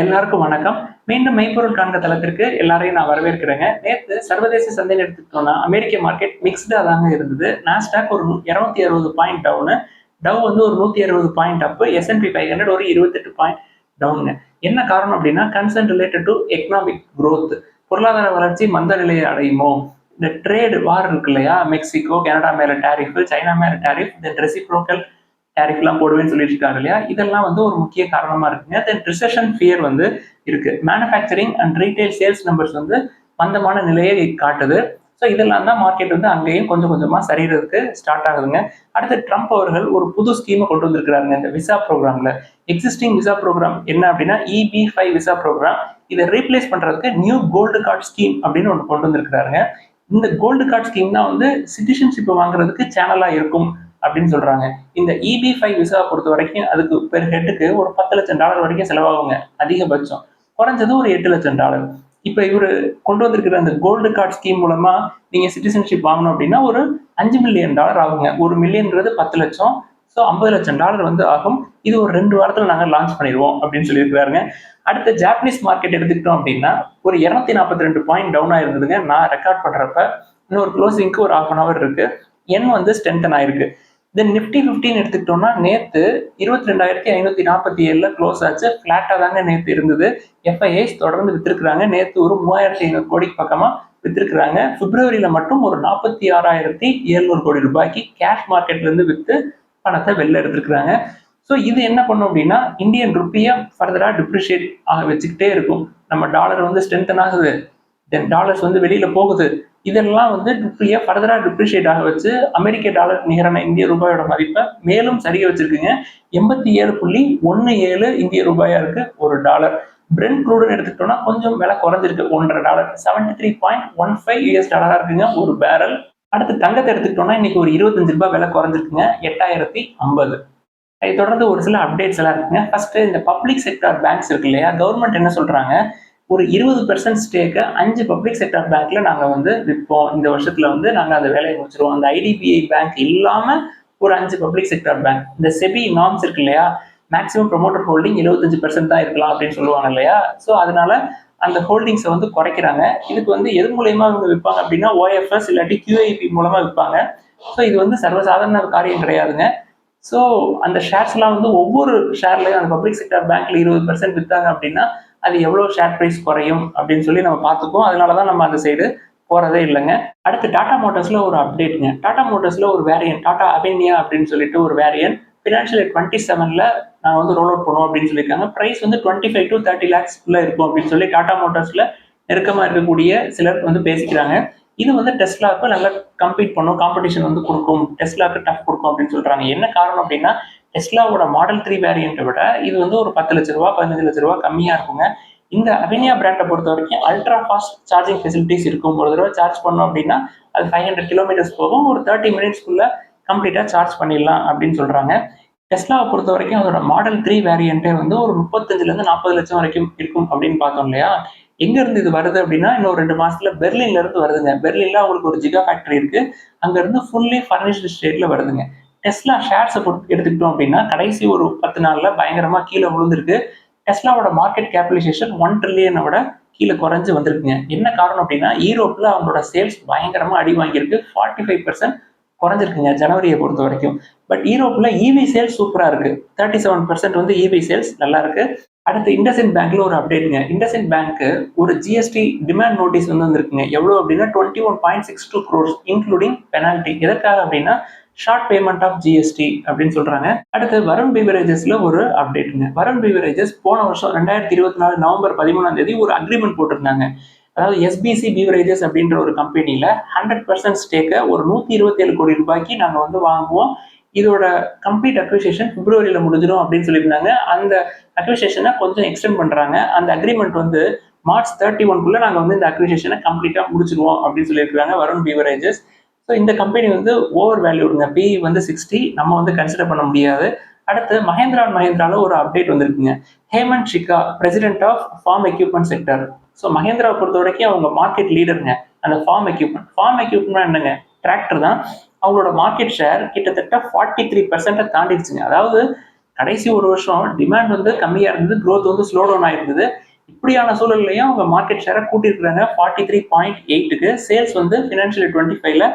எல்லாருக்கும் வணக்கம். மீண்டும் மெய்ப்பொருள் காண்க தளத்திற்கு எல்லாரையும் நான் வரவேற்கிறேங்க. நேத்து சர்வதேச சந்தைன்னு எடுத்துக்கிட்டோம்னா, அமெரிக்க மார்க்கெட் மிக்ஸ்டா தாங்க இருந்தது. நாஸ்டாக் ஒரு 260 பாயிண்ட் டவுனு, டவ் வந்து ஒரு 160 பாயிண்ட் அப்பு, S&P 500 ஒரு 28 பாயிண்ட் டவுனுங்க. என்ன காரணம் அப்படின்னா, concern related to economic growth, பொருளாதார வளர்ச்சி மந்த நிலையை அடையுமோ, இந்த ட்ரேட் வார் இருக்கு இல்லையா, மெக்சிகோ, கனடா மேல டாரிஃப், சைனா மேல டாரிஃப், தென் ரெசிப்ரோக்கல் டாரிஃப்லாம் போடுவேன்னு சொல்லிட்டு இருக்காங்க இல்லையா, இதெல்லாம் வந்து ஒரு முக்கிய காரணமா இருக்குங்க. தென் ரிசெஷன் ஃபியர் வந்து இருக்கு. Manufacturing and retail sales numbers வந்து மந்தமான நிலையை காட்டுது. ஸோ இதெல்லாம் தான் மார்க்கெட் வந்து அங்கேயும் கொஞ்சம் கொஞ்சமா சரிகிறதுக்கு ஸ்டார்ட் ஆகுதுங்க. அடுத்து ட்ரம்ப் அவர்கள் ஒரு புது ஸ்கீமை கொண்டு வந்திருக்கிறாருங்க இந்த விசா ப்ரோக்ராம்ல. எக்ஸிஸ்டிங் விசா ப்ரோக்ராம் என்ன அப்படின்னா EB-5 விசா ப்ரோக்ராம். இதை ரீப்ளேஸ் பண்றதுக்கு நியூ கோல்டு கார்டு ஸ்கீம் அப்படின்னு ஒன்று கொண்டு வந்திருக்கிறாருங்க. இந்த கோல்டு கார்டு ஸ்கீம் தான் வந்து சிட்டிசன்ஷிப் வாங்குறதுக்கு சேனலா இருக்கும் அப்படின்னு சொல்றாங்க. இந்த EB-5 விசா பொறுத்த வரைக்கும் அதுக்கு பெர் ஹெட்டுக்கு ஒரு $10 லட்சம் வரைக்கும் செலவாகுங்க அதிகபட்சம். குறைஞ்சது ஒரு $8 லட்சம். இப்ப இவரு கொண்டு வந்திருக்கிற அந்த கோல்டு கார்டு ஸ்கீம் மூலமா நீங்க சிட்டிசன்ஷிப் வாங்கணும் அப்படின்னா ஒரு $5 மில்லியன் ஆகுங்க. ஒரு மில்லியன்ங்கிறது 10 லட்சம். ஸோ $50 லட்சம் வந்து ஆகும். இது ஒரு 2 வாரத்துல நாங்க லான்ச் பண்ணிடுவோம் அப்படின்னு சொல்லியிருக்காருங்க. அடுத்த ஜாப்பனீஸ் மார்க்கெட் எடுத்துக்கிட்டோம் அப்படின்னா ஒரு 242 பாயிண்ட் டவுன் ஆயிருந்ததுங்க. நான் ரெக்கார்ட் பண்றப்ப இன்னொரு க்ளோசிங்க்கு ஒரு 1/2 hour இருக்கு. எண் வந்து ஸ்ட்ரென்தன் ஆயிருக்கு. தென் நிஃப்டி 15 எடுத்துக்கிட்டோம்னா நேத்து 22,547 க்ளோஸ் ஆச்சு. பிளாட்டா தாங்க நேத்து இருந்தது. FIIs தொடர்ந்து வித்திருக்கிறாங்க. நேத்து ஒரு 3,500 கோடிக்கு பக்கமா வித்திருக்கிறாங்க. பிப்ரவரியில மட்டும் ஒரு 46,700 கோடி ரூபாய்க்கு கேஷ் மார்க்கெட்ல இருந்து வித்து பணத்தை வெளில எடுத்திருக்கிறாங்க. ஸோ இது என்ன பண்ணும் அப்படின்னா இந்தியன் ருப்பியை ஃபர்தரா டிப்ரிஷியேட் ஆக வச்சுக்கிட்டே இருக்கும். நம்ம டாலர் வந்து ஸ்ட்ரென்தன் ஆகுது, தென் டாலர்ஸ் வந்து வெளியில போகுது. இதெல்லாம் வந்து ருப்பியை ஃபர்தரா டிப்ரிஷியேட் ஆக வச்சு அமெரிக்க டாலர் நிகரான இந்திய ரூபாயோட மதிப்பை மேலும் சரிக வச்சிருக்குங்க. 87.17 இந்திய ரூபாயா இருக்கு ஒரு டாலர். பிரெண்ட் க்ரூடுன்னு எடுத்துக்கிட்டோம்னா கொஞ்சம் விலை குறைஞ்சிருக்கு, $1.5 $73.15 இருக்குங்க ஒரு பேரல். அடுத்து தங்கத்தை எடுத்துக்கிட்டோம்னா இன்னைக்கு ஒரு $25 விலை குறைஞ்சிருக்குங்க, 8,050. அதை தொடர்ந்து ஒரு சில அப்டேட்ஸ் எல்லாம் இருக்குங்க. ஃபர்ஸ்ட் இந்த பப்ளிக் செக்டார் பேங்க்ஸ் இருக்கு இல்லையா, கவர்மெண்ட் என்ன சொல்றாங்க, ஒரு 20% ஸ்டேக்கை 5 பப்ளிக் செக்டார் பேங்க்ல நாங்க வந்து விற்போம். இந்த வருஷத்துல வந்து நாங்க அந்த வேலையை முடிச்சிருவோம். அந்த IDBI பேங்க் இல்லாம ஒரு 5 பப்ளிக் செக்டார் பேங்க். இந்த செபி நார்ம்ஸ் இருக்கு இல்லையா, மேக்ஸிமம் ப்ரொமோட்டர் ஹோல்டிங் 75% தான் இருக்கலாம் அப்படின்னு சொல்லுவாங்க இல்லையா. ஸோ அதனால அந்த ஹோல்டிங்ஸை வந்து குறைக்கிறாங்க. இதுக்கு வந்து எது மூலயமா இவங்க விற்பாங்க அப்படின்னா OFS இல்லாட்டி QIP மூலமா விற்பாங்க. ஸோ இது வந்து சர்வசாதாரண காரியம் கிடையாதுங்க. ஸோ அந்த ஷேர்ஸ்லாம் வந்து ஒவ்வொரு ஷேர்லையும் அந்த பப்ளிக் செக்டார் பேங்க்ல 20% விற்றாங்க அப்படின்னா அது எவ்வளோ ஷேர் ப்ரைஸ் குறையும் அப்படின்னு சொல்லி நம்ம பார்த்துக்குவோம். அதனால தான் நம்ம அந்த சைடு போறதே இல்லைங்க. அடுத்து டாடா மோட்டார்ஸ்ல ஒரு அப்டேட்டுங்க. டாடா மோட்டார்ஸ்ல ஒரு வேரியன்ட் டாடா அவென்யா அப்படின்னு சொல்லிட்டு ஒரு வேரியன்ட் ஃபினான்ஷியல் 27ல நான் வந்து ரோல் அவுட் பண்ணுவோம் அப்படின்னு சொல்லியிருக்காங்க. ப்ரைஸ் வந்து 25 to 30 lakhs இருக்கும் அப்படின்னு சொல்லி டாடா மோட்டார்ஸ்ல நெருக்கமா இருக்கக்கூடிய சிலர் வந்து பேசிக்கிறாங்க. இது வந்து டெஸ்லாவுக்கு நல்லா கம்பீட் பண்ணும், காம்படிஷன் வந்து கொடுக்கும், டெஸ்லாவுக்கு டஃப் கொடுக்கும் அப்படின்னு சொல்றாங்க. என்ன காரணம் அப்படின்னா டெஸ்லாவோட மாடல் 3 வேரியண்ட்டை விட இது வந்து ஒரு $10 லட்சம் 15 லட்சம் கம்மியா இருக்குங்க. இந்த அவென்யா பிராண்டை பொறுத்த வரைக்கும் அல்ட்ரா ஃபாஸ்ட் சார்ஜிங் ஃபெசிலிட்டிஸ் இருக்கும். ஒரு தடவை சார்ஜ் பண்ணோம் அப்படின்னா அது 500 கிலோமீட்டர்ஸ் போகும், ஒரு 30 மினிட்ஸ்க்குள்ள கம்ப்ளீட்டா சார்ஜ் பண்ணிடலாம் அப்படின்னு சொல்றாங்க. டெஸ்லாவை பொறுத்த வரைக்கும் அதோட மாடல் 3 வேரியண்ட்டே வந்து ஒரு 35 40 லட்சம் வரைக்கும் இருக்கும் அப்படின்னு பார்த்தோம் இல்லையா. எங்க இருந்து இது வருது அப்படின்னா இன்னும் 2 மாசத்துல பெர்லின்ல இருந்து வருதுங்க. பெர்லின்ல அவங்களுக்கு ஒரு ஜிகா ஃபேக்டரி இருக்கு. அங்க இருந்து ஃபுல்லி ஃபர்னிஷ்டு ஸ்டேட்ல வருதுங்க. டெஸ்லா ஷேர்ஸை பொறுத்து எடுத்துக்கிட்டோம் அப்படின்னா கடைசி ஒரு 10 நாள்ல பயங்கரமா கீழே விழுந்திருக்கு. டெஸ்லாவோட மார்க்கெட் கேபிடலைசேஷன் 1 ட்ரில்லியனை விட கீழே குறைஞ்சு வந்திருக்குங்க. என்ன காரணம் அப்படின்னா ஈரோப்ல அவங்களோட சேல்ஸ் பயங்கரமா அடி வாங்கியிருக்கு. 45% குறைஞ்சிருக்குங்க ஜனவரியை பொறுத்த வரைக்கும். பட் ஈரோப்ல EV சேல்ஸ் சூப்பரா இருக்கு. 37% வந்து EV சேல்ஸ் நல்லா இருக்கு. அடுத்து இண்டஸ்இண்ட் பேங்க்ல ஒரு அப்டேட்டுங்க. இண்டஸ்இண்ட் பேங்க்கு ஒரு GST டிமாண்ட் நோட்டீஸ் வந்து வந்திருக்குங்க. எவ்வளவு அப்படின்னா 21.62 crores இன்க்ளூடிங் பெனால்டி. எதற்காக அப்படின்னா ஷார்ட் பேமெண்ட் ஆஃப் GST அப்படின்னு சொல்றாங்க. அடுத்து வருண் பீவரேஜஸ்ல ஒரு அப்டேட்டுங்க. வருண் பீவரேஜஸ் போன வருஷம் 2024 நவம்பர் 13 ஒரு அக்ரிமெண்ட் போட்டிருந்தாங்க. அதாவது SBC பீவரேஜஸ் அப்படின்ற ஒரு கம்பெனியில 100% ஸ்டேக்கை ஒரு 127 கோடி ரூபாய்க்கு நாங்க வந்து வாங்குவோம். இதோட கம்ப்ளீட் அக்விசேஷன் பிப்ரவரியில முடிஞ்சிடும் அப்படின்னு சொல்லியிருந்தாங்க. அந்த அக்விசேஷனை கொஞ்சம் எக்ஸ்டெண்ட் பண்றாங்க. அந்த அக்ரிமெண்ட் வந்து March 31 நாங்க வந்து இந்த அக்விசேஷனை கம்ப்ளீட்டா முடிச்சிருவோம் அப்படின்னு சொல்லியிருக்காங்க வருண் பீவரேஜஸ். ஸோ இந்த கம்பெனி வந்து ஓவர் வேல்யூடுங்க. PE வந்து 60, நம்ம வந்து கன்சிடர் பண்ண முடியாது. அடுத்து மஹேந்திரா அண்ட் மஹேந்திரால ஒரு அப்டேட் வந்திருக்குங்க. Hemant Sikka, president of farm equipment sector. So மஹேந்திராவை பொறுத்த வரைக்கும் அவங்க மார்க்கெட் லீடருங்க. அந்த ஃபார்ம் எக்யூப்மெண்ட் என்னங்க, டிராக்டர் தான். அவங்களோட மார்க்கெட் ஷேர் கிட்டத்தட்ட 43% தாண்டிடுச்சுங்க. அதாவது கடைசி ஒரு வருஷம் டிமாண்ட் வந்து கம்மியா இருந்தது, growth வந்து ஸ்லோ டவுன் ஆயிருந்தது. இப்படியான சூழல்லையும் அவங்க மார்க்கெட் ஷேரை கூட்டியிருக்காங்க 43.8க்கு. சேல்ஸ் வந்து ஃபினான்ஷியல் 25ல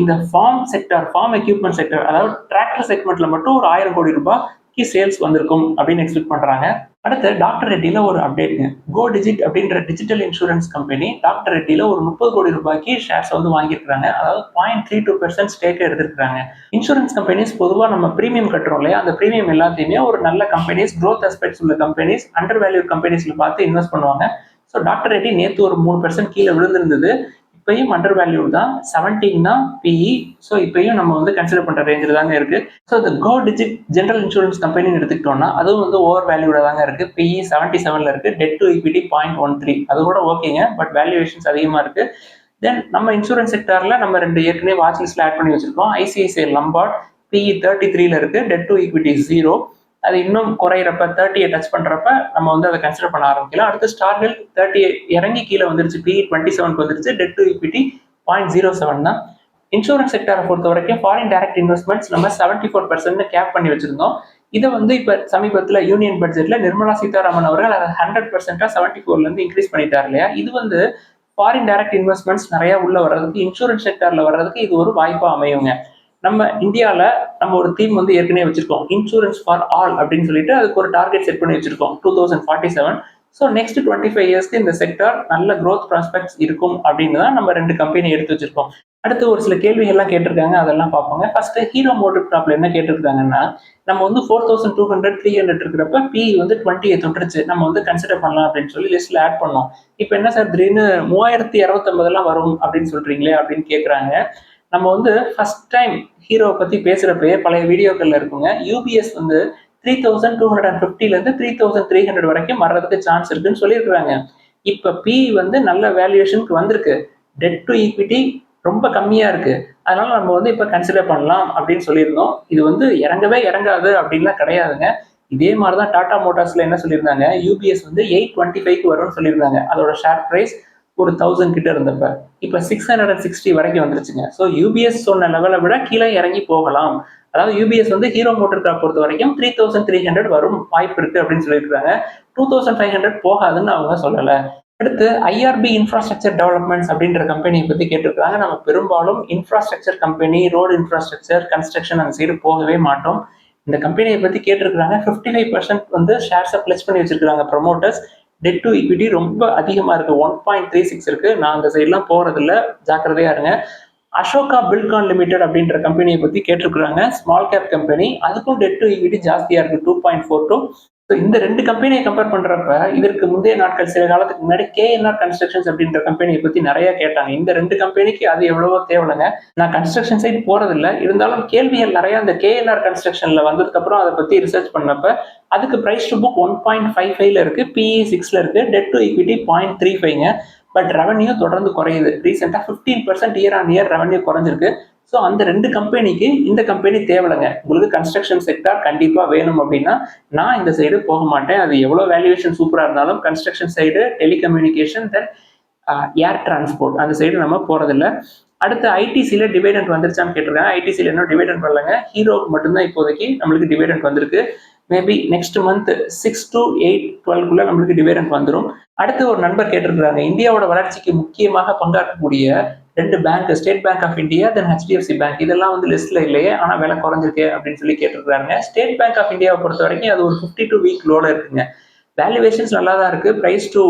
இந்த ஃபார்ம் எக்யூப்மெண்ட் செக்டர், அதாவது டிராக்டர் செக்மெண்ட்ல மட்டும் ஒரு 1000 கோடி ரூபாய்க்கு சேல்ஸ் வந்திருக்கும் அப்படின்னு எக்ஸ்பெக்ட் பண்றாங்க. அடுத்து டாக்டர் ரெட்டில ஒரு அப்டேட்டுங்க. கோ டிஜிட் அப்படின்ற டிஜிட்டல் இன்சூரன்ஸ் கம்பெனி டாக்டர் ரெட்டில ஒரு 30 கோடி ரூபாய்க்கு ஷேர்ஸ் வந்து வாங்கியிருக்காங்க. அதாவது 0.32% ஸ்டேக் எடுத்திருக்காங்க. இன்சூரன்ஸ் கம்பெனிஸ் பொதுவாக நம்ம பிரீமியம் கட்டுறோம் இல்லையா, அந்த பிரீமியம் எல்லாத்தையுமே ஒரு நல்ல கம்பெனிஸ், க்ரோத் அஸ்பெக்ட்ஸ் உள்ள கம்பெனிஸ், அண்டர் வேல்யூ கம்பெனிஸ்ல பார்த்து இன்வெஸ்ட் பண்ணுவாங்க. ஸோ டாக்டர் ரெட்டி நேற்று ஒரு 3% கீழே விழுந்திருந்தது. இப்பயும் அண்டர் வேல்யூ தான், 17 தான் பிஇ. ஸோ இப்பயும் நம்ம வந்து கன்சிடர் பண்ற ரேஞ்சில் தாங்க இருக்கு. ஸோ இந்த கோ டிஜிட் ஜென்ரல் இன்சூரன்ஸ் கம்பெனின்னு எடுத்துக்கிட்டோம்னா அதுவும் வந்து ஓவர் வேல்யூட தாங்க இருக்கு. பிஇ 77ல இருக்கு, டெட் டு ஈக்விட்டி 0.13. அது கூட ஓகேங்க, பட் வேல்யூவேஷன்ஸ் அதிகமா இருக்கு. தென் நம்ம இன்சூரன்ஸ் செக்டார்ல நம்ம 2 ஏற்கனவே வாட்ச் லிஸ்ட்ல ஆட் பண்ணி வச்சிருக்கோம். ஐசிஐசிஐ லம்பார்ட் பிஇ 33ல இருக்கு, டெட் டு ஈக்விட்டி 0. அது இன்னும் குறையிறப்ப 30 டச் பண்றப்ப நம்ம வந்து அதை கன்சிடர் பண்ண ஆரம்பிக்கலாம். அடுத்து ஸ்டார் ஹெல்த் 30 இறங்கி கீழே வந்துருச்சு, பிஇ 27க்கு வந்துருச்சு, டெட் டு ஈக்விட்டி 0.07 தான். இன்சூரன்ஸ் செக்டரை பொறுத்த வரைக்கும் ஃபாரின் டைரக்ட் இன்வெஸ்ட்மெண்ட்ஸ் நம்ம 74% கேப் பண்ணி வச்சிருந்தோம். இதை வந்து இப்ப சமீபத்தில் யூனியன் பட்ஜெட்ல நிர்மலா சீதாராமன் அவர்கள் அதை 100% 74ல இருந்து இன்க்ரீஸ் பண்ணிட்டார் இல்லையா. இது வந்து ஃபாரின் டைரக்ட் இன்வெஸ்ட்மெண்ட்ஸ் நிறைய உள்ள வர்றதுக்கு, இன்சூரன்ஸ் செக்டர்ல வர்றதுக்கு இது ஒரு வாய்ப்பா அமையுங்க. நம்ம இந்தியாவில் நம்ம ஒரு தீம் வந்து ஏற்கனவே வச்சிருக்கோம், இன்சூரன்ஸ் ஃபார் ஆல் அப்படின்னு சொல்லிட்டு அதுக்கு ஒரு டார்கெட் செட் பண்ணி வச்சிருக்கோம் 2047. ஸோ நெக்ஸ்ட் 25 இயர்ஸ்க்கு இந்த செக்டர் நல்ல க்ரோத் ப்ராஸ்பெக்ட்ஸ் இருக்கும் அப்படின்னு தான் நம்ம 2 கம்பெனி எடுத்து வச்சிருக்கோம். அடுத்து ஒரு சில கேள்விகள்லாம் கேட்டிருக்காங்க, அதெல்லாம் பார்ப்போங்க. ஃபர்ஸ்ட் ஹீரோ மோட்டோ கார்ப்ல என்ன கேட்டிருக்காங்கன்னா, நம்ம வந்து 4200 300 இருக்கிறப்ப பிஇ வந்து 20 தொட்டுருச்சு, நம்ம வந்து கன்சிடர் பண்ணலாம் அப்படின்னு சொல்லி லிஸ்ட்ல ஆட் பண்ணோம். இப்போ என்ன சார் திடீர்னு 3250 வரும் அப்படின்னு சொல்றீங்களே அப்படின்னு கேட்குறாங்க. நம்ம வந்து ஃபர்ஸ்ட் டைம் ஹீரோவை பத்தி பேசுறப்பயே பழைய வீடியோக்கள்ல இருக்குங்க, யூபிஎஸ் வந்து 3250 3300 வரைக்கும் வர்றதுக்கு சான்ஸ் இருக்குன்னு சொல்லியிருக்கிறாங்க. இப்ப பிஇ வந்து நல்ல வேல்யூவேஷனுக்கு வந்திருக்கு, டெட் டு ஈக்விட்டி ரொம்ப கம்மியா இருக்கு, அதனால நம்ம வந்து இப்ப கன்சிடர் பண்ணலாம் அப்படின்னு சொல்லியிருந்தோம். இது வந்து இறங்கவே இறங்காது அப்படின்லாம் கிடையாதுங்க. இதே மாதிரிதான் டாடா மோட்டார்ஸ்ல என்ன சொல்லியிருந்தாங்க, யூபிஎஸ் வந்து 825க்கு வரும்னு சொல்லியிருந்தாங்க. அதோட ஷேர் பிரைஸ் ஒரு 1000 கிட்ட இருந்தப்ப இப்ப 660 வரைக்கும் வந்துருச்சுங்க. ஸோ யூபிஎஸ் சொன்ன லெவலை விட கீழே இறங்கி போகலாம். அதாவது யூபிஎஸ் வந்து ஹீரோ மோட்டர் கார் பொறுத்த வரைக்கும் 3300 வரும் வாய்ப்பு இருக்கு அப்படின்னு சொல்லியிருக்காங்க. 2500 போகாதுன்னு அவங்க சொல்லலை. அடுத்து ஐஆர்பி இன்ஃப்ராஸ்ட்ரக்சர் டெவலப்மெண்ட்ஸ் அப்படின்ற கம்பெனியை பத்தி கேட்டிருக்காங்க. நம்ம பெரும்பாலும் infrastructure company, road infrastructure, construction அந்த சைடு போகவே மாட்டோம். இந்த கம்பெனியை பத்தி கேட்டிருக்காங்க. 55% வந்து ஷேர்ஸை பிளஸ் பண்ணி வச்சிருக்காங்க ப்ரொமோட்டர்ஸ். டெட் டு ஈக்விட்டி ரொம்ப அதிகமா இருக்கு, 1.36 இருக்கு. நான் அந்த சைட்லாம் போறது இல்லை, ஜாக்கிரதையா இருங்க. அசோகா பில்கான் லிமிடெட் அப்படின்ற கம்பெனியை பத்தி கேட்டிருக்காங்க. ஸ்மால் கேப் கம்பெனி, அதுக்கும் டெட் டு ஈக்விட்டி ஜாஸ்தியா இருக்கு, 2.42. இந்த 2 கம்பெனியை கம்பேர் பண்றப்ப இதற்கு முந்தைய நாட்கள் சில காலத்துக்கு முன்னாடி கேஎன்ஆர் கன்ஸ்ட்ரக்ஷன்ஸ் அப்படின்ற கம்பெனியை பத்தி நிறைய கேட்டாங்க. இந்த 2 கம்பெனிக்கு அது எவ்வளவோ தேவைங்க. நான் கன்ஸ்ட்ரக்ஷன் சைடு போறதில்லை, இருந்தாலும் கேள்விகள் நிறைய அந்த கேஎன்ஆர் கன்ஸ்ட்ரக்ஷன்ல வந்ததுக்கு அப்புறம் அதை பத்தி ரிசர்ச் பண்ணப்ப அதுக்கு பிரைஸ் டு புக் 1.55ல இருக்கு, பிஇ 6ல இருக்கு, டெட் டு ஈக்விட்டி 0.35ங்க. பட் ரெவன்யூ தொடர்ந்து குறையுது. ரீசெண்டா 15% இயர் ஆன் இயர் ரெவன்யூ குறைஞ்சிருக்கு. ஸோ அந்த 2 கம்பெனிக்கு இந்த கம்பெனி தேவையில்லைங்க. உங்களுக்கு கன்ஸ்ட்ரக்ஷன் செக்டார் கண்டிப்பா வேணும் அப்படின்னா நான் இந்த சைடு போக மாட்டேன். அது எவ்வளவு வேல்யூவேஷன் சூப்பரா இருந்தாலும் கன்ஸ்ட்ரக்ஷன் சைடு, டெலிகம்யூனிகேஷன், தென் ஏர் டிரான்ஸ்போர்ட் அந்த சைடு நம்ம போறதில்லை. அடுத்து ஐடிசியில டிவிடெண்ட் வந்துருச்சான்னு கேட்டிருக்காங்க. ஐடிசியில இன்னும் டிவிடெண்ட் வரலங்க. ஹீரோக்கு மட்டும்தான் இப்போதைக்கு நம்மளுக்கு டிவிடெண்ட் வந்திருக்கு. மேபி நெக்ஸ்ட் மந்த் 6 to 8, 12க்குள்ள நம்மளுக்கு டிவிடெண்ட் வந்துடும். அடுத்து ஒரு நண்பர் கேட்டிருக்காங்க, இந்தியாவோட வளர்ச்சிக்கு முக்கியமாக பங்காற்றக்கூடிய 2 bank, State Bank of India, then HDFC bank, இதெல்லாம் வந்து லிஸ்ட்ல இல்லையே, ஆனா விலை குறைஞ்சிருக்கு அப்படின்னு சொல்லி கேட்டிருக்காங்க. ஸ்டேட் பேங்க் ஆஃப் இந்தியாவை பொறுத்த வரைக்கும் அது ஒரு 52 வீக் லோல இருக்குங்க. வேல்யூவேஷன்ஸ் நல்லா தான் இருக்கு. பிரைஸ் டு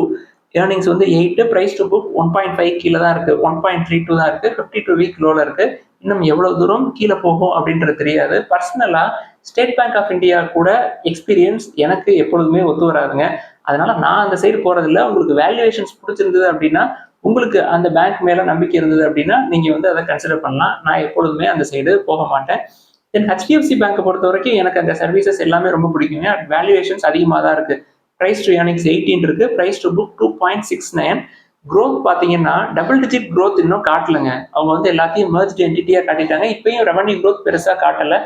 ஏர்னிங்ஸ் வந்து 8, பிரைஸ் டு புக் 1.5 கீழே தான் இருக்கு, 1.32 தான் இருக்கு, 52 வீக் லோல இருக்கு. இன்னும் எவ்வளவு தூரம் கீழே போகும் அப்படின்றது தெரியாது. பர்சனலா ஸ்டேட் பேங்க் ஆஃப் இந்தியா கூட எக்ஸ்பீரியன்ஸ் எனக்கு எப்பொழுதுமே ஒத்து வராதுங்க. அதனால நான் அந்த சைடு போறதில்லை. உங்களுக்கு வேல்யூவேஷன்ஸ் பிடிச்சிருந்தது அப்படின்னா, உங்களுக்கு அந்த பேங்க் மேல நம்பிக்கை இருந்தது அப்படின்னா நீங்க வந்து அதை கன்சிடர் பண்ணலாம். நான் எப்பொழுதுமே அந்த சைடு போக மாட்டேன். தென் ஹெச்டிஎஃப்சி பேங்கை பொறுத்த வரைக்கும் எனக்கு அந்த சர்வீசஸ் எல்லாமே ரொம்ப பிடிக்குங்க. வேல்யூவேஷன்ஸ் அதிகமாக தான் இருக்கு. பிரைஸ் டு ஏர்னிங்ஸ் 18 இருக்கு, பிரைஸ் டு புக் 2.69. க்ரோத் பாத்தீங்கன்னா டபுள் டிஜிட் க்ரோத் இன்னும் காட்டலங்க. அவங்க வந்து எல்லாத்தையும் மெர்ஜ்ட் என்டிட்டியா காட்டிட்டாங்க. இப்பயும் ரெவன்யூ க்ரோத் பெருசா காட்டல.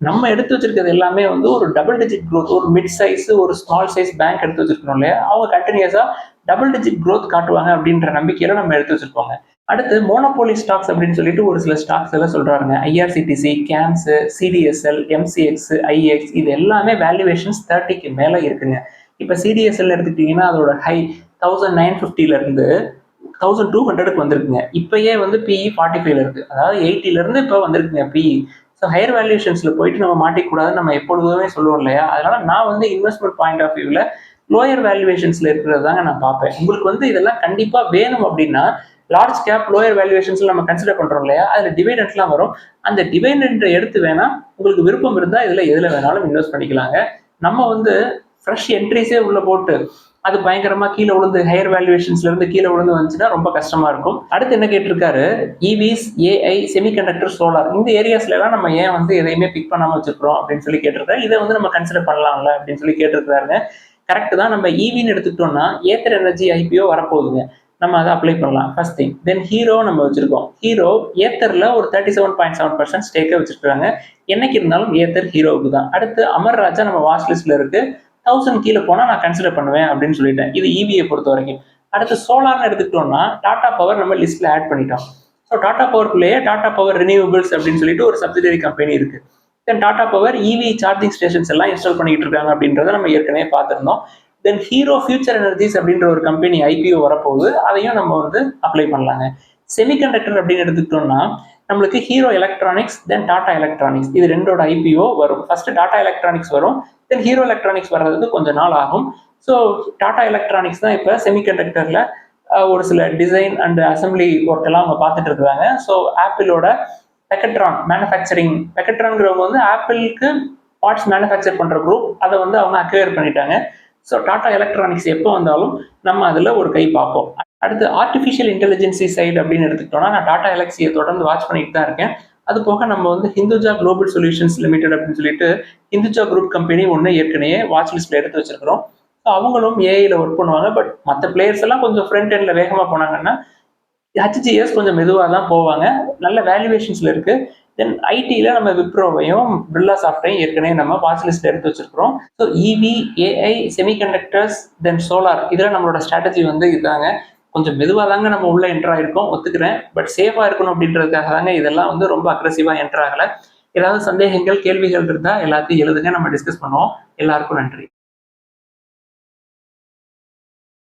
நம்ம எடுத்து வச்சிருக்கிறது எல்லாமே வந்து ஒரு டபுள் டிஜிட் க்ரோத், ஒரு மிட் சைஸ், ஒரு ஸ்மால் சைஸ் பேங்க் எடுத்து வச்சிருக்கோம் இல்லையா, அவங்க கண்டினியூஸா டபுள் டிஜிட் க்ரோத் காட்டுவாங்க அப்படின்ற நம்பிக்கையில நம்ம எடுத்து வச்சிருக்கோங்க. அடுத்து மோனோபோலி ஸ்டாக்ஸ் அப்படின்னு சொல்லிட்டு ஒரு சில ஸ்டாக்ஸ் எல்லாம் சொல்றாங்க. IRCTC, games, CDSL, MCX, ix இது எல்லாமே வேல்யூவேஷன்ஸ் 30க்கு மேல இருக்குங்க. இப்ப சிடிஎஸ்எல் எடுத்துக்கிட்டீங்கன்னா அதோட ஹை 1950ல இருந்து 1200க்கு வந்திருக்குங்க. இப்பயே வந்து பிஇ 45ல இருக்கு. அதாவது 80ல இருந்து இப்ப வந்திருக்குங்க பிஇ. ஸோ ஹையர் வேல்யூஷன்ஸ்ல போயிட்டு நம்ம மாட்டிக்கூடாதுன்னு நம்ம எப்பொழுதுமே சொல்லுவோம் இல்லையா? அதனால நான் வந்து இன்வெஸ்ட்மெண்ட் பாயிண்ட் ஆஃப் வியூல லோயர் வேல்யூவேஷன்ஸ்ல இருக்கிறது தாங்க நான் பார்ப்பேன். உங்களுக்கு வந்து இதெல்லாம் கண்டிப்பா வேணும் அப்படின்னா லார்ஜ் கேப் லோயர் வேல்யூவேஷன்ஸ்ல நம்ம கன்சிடர் பண்றோம் இல்லையா? அதுல டிவைடெண்ட்லாம் வரும். அந்த டிவைடெண்ட் எடுத்து வேணா உங்களுக்கு விருப்பம் இருந்தா இதுல எதுல வேணாலும் இன்வெஸ்ட் பண்ணிக்கலாங்க. நம்ம வந்து ஃப்ரெஷ் என்ட்ரிஸே உள்ள போட்டு அது பயங்கரமா கீழே விழுந்து ஹையர் வேல்யூவேஷன்ஸ்ல இருந்து கீழே விழுந்து வந்துச்சுன்னா ரொம்ப கஷ்டமா இருக்கும். அடுத்து என்ன கேட்டிருக்காரு, இவிஸ், ஏஐ, செமிகண்டக்டர், சோலார் இந்த ஏரியாஸ்ல எல்லாம் நம்ம ஏன் வந்து எதையுமே பிக் பண்ணாம வச்சிருக்கிறோம் அப்படின்னு சொல்லி கேட்டிருக்காரு. இதை வந்து நம்ம கன்சிடர் பண்ணலாம்ல அப்படின்னு சொல்லி கேட்டிருக்காருங்க. கரெக்ட் தான். நம்ம ஈவின்னு எடுத்துக்கிட்டோம்னா ஏத்தர் எனர்ஜி ஐபிஓ வரப்போகுதுங்க. நம்ம அதை அப்ளை பண்ணலாம் ஃபர்ஸ்ட் திங். தென் ஹீரோ நம்ம வச்சிருக்கோம். ஹீரோ ஏத்தர்ல ஒரு 37.7% ஸ்டேக்கை வச்சிருக்காங்க. என்னைக்கு இருந்தாலும் ஏத்தர் ஹீரோவுக்கு தான். அடுத்து அமர் ராஜா நம்ம வாட்ச் லிஸ்ட்ல இருக்கு. 1000 கீழே போனா நான் கன்சிடர் பண்ணுவேன் அப்படின்னு சொல்லிட்டேன். இது இவியை பொறுத்த வரைக்கும். அடுத்து சோலார்னு எடுத்துக்கிட்டோம்னா டாடா பவர் நம்ம லிஸ்ட்ல ஆட் பண்ணிட்டோம். ஸோ டாடா பவர்க்குள்ளேயே டாடா பவர் ரினியூவபிள்ஸ் அப்படின்னு சொல்லிட்டு ஒரு சப்சிடரி கம்பெனி இருக்கு. Then Tata power EV charging stations எல்லாம் இன்ஸ்டால் பண்ணிட்டு இருக்காங்க அப்படின்றத நம்ம ஏற்கனவே பார்த்துருந்தோம். தென் ஹீரோ ஃபியூச்சர் எனர்ஜிஸ் அப்படின்ற ஒரு கம்பெனி ஐபிஓ வரப்போகுது. அதையும் நம்ம வந்து அப்ளை பண்ணலாங்க. செமிகண்டக்டர் அப்படின்னு எடுத்துக்கிட்டோம்னா நம்மளுக்கு ஹீரோ எலக்ட்ரானிக்ஸ் தென் டாடா எலக்ட்ரானிக்ஸ் இது ரெண்டோட ஐபிஓ வரும். ஃபர்ஸ்ட் டாடா எலக்ட்ரானிக்ஸ் வரும். தென் ஹீரோ எலக்ட்ரானிக்ஸ் வர்றதுக்கு கொஞ்சம் நாள் ஆகும். ஸோ டாடா எலக்ட்ரானிக்ஸ் தான் இப்போ செமிகண்டக்டர்ல ஒரு சில டிசைன் அண்ட் அசம்பிளி ஒர்க் எல்லாம் அவங்க பார்த்துட்டு இருக்கிறாங்க. ஸோ ஆப்பிளோட பெக்கட்ரான் மேனுஃபேக்சரிங், பெக்கட்ரான்ங்கிறவங்க வந்து ஆப்பிளுக்கு பார்ட்ஸ் மேனுஃபேக்சர் பண்ற குரூப், அதை வந்து அவங்க அக்வயர் பண்ணிட்டாங்க. ஸோ டாடா எலக்ட்ரானிக்ஸ் எப்போ வந்தாலும் நம்ம அதில் ஒரு கை பார்ப்போம். அடுத்து ஆர்டிஃபிஷியல் இன்டெலிஜென்சி சைடு அப்படின்னு எடுத்துக்கிட்டோம்னா நான் டாடா எலக்ஸியை தொடர்ந்து வாட்ச் பண்ணிட்டு தான் இருக்கேன். அது போக நம்ம வந்து ஹிந்துஜா குளோபல் சொல்யூஷன்ஸ் லிமிடெட் அப்படின்னு சொல்லிட்டு ஹிந்துஜா குரூப் கம்பெனி ஒன்று ஏற்கனவே வாட்ச் லிஸ்ட்ல எடுத்து வச்சிருக்கிறோம். ஸோ அவங்களும் ஏஐல ஒர்க் பண்ணுவாங்க. பட் மற்ற பிளேயர்ஸ் எல்லாம் கொஞ்சம் ஃப்ரண்ட் எண்ட்ல வேகமாக போனாங்கன்னா ஹெச்ஜிஎஸ் கொஞ்சம் மெதுவாக தான் போவாங்க. நல்ல வேல்யூவேஷன்ஸ்ல இருக்கு. தென் ஐடியில நம்ம விப்ரோவையும் பிர்லா சாஃப்ட்டையும் ஏற்கனவே நம்ம வாட்ச் லிஸ்ட் எடுத்து வச்சிருக்கிறோம். ஸோ இவி, ஏஐ, செமிகண்டக்டர்ஸ் தென் சோலார் இதில் நம்மளோட ஸ்ட்ராட்டஜி வந்து இதாங்க. கொஞ்சம் மெதுவாக தாங்க நம்ம உள்ள என்டர் ஆயிருக்கோம், ஒத்துக்கிறேன். பட் சேஃபாக இருக்கணும் அப்படின்றதுக்காக தாங்க இதெல்லாம் வந்து ரொம்ப அக்ரெசிவாக என்டர் ஆகலை. ஏதாவது சந்தேகங்கள் கேள்விகள் இருந்தால் எல்லாத்தையும் எழுதுங்க, நம்ம டிஸ்கஸ் பண்ணுவோம். எல்லாருக்கும் நன்றி.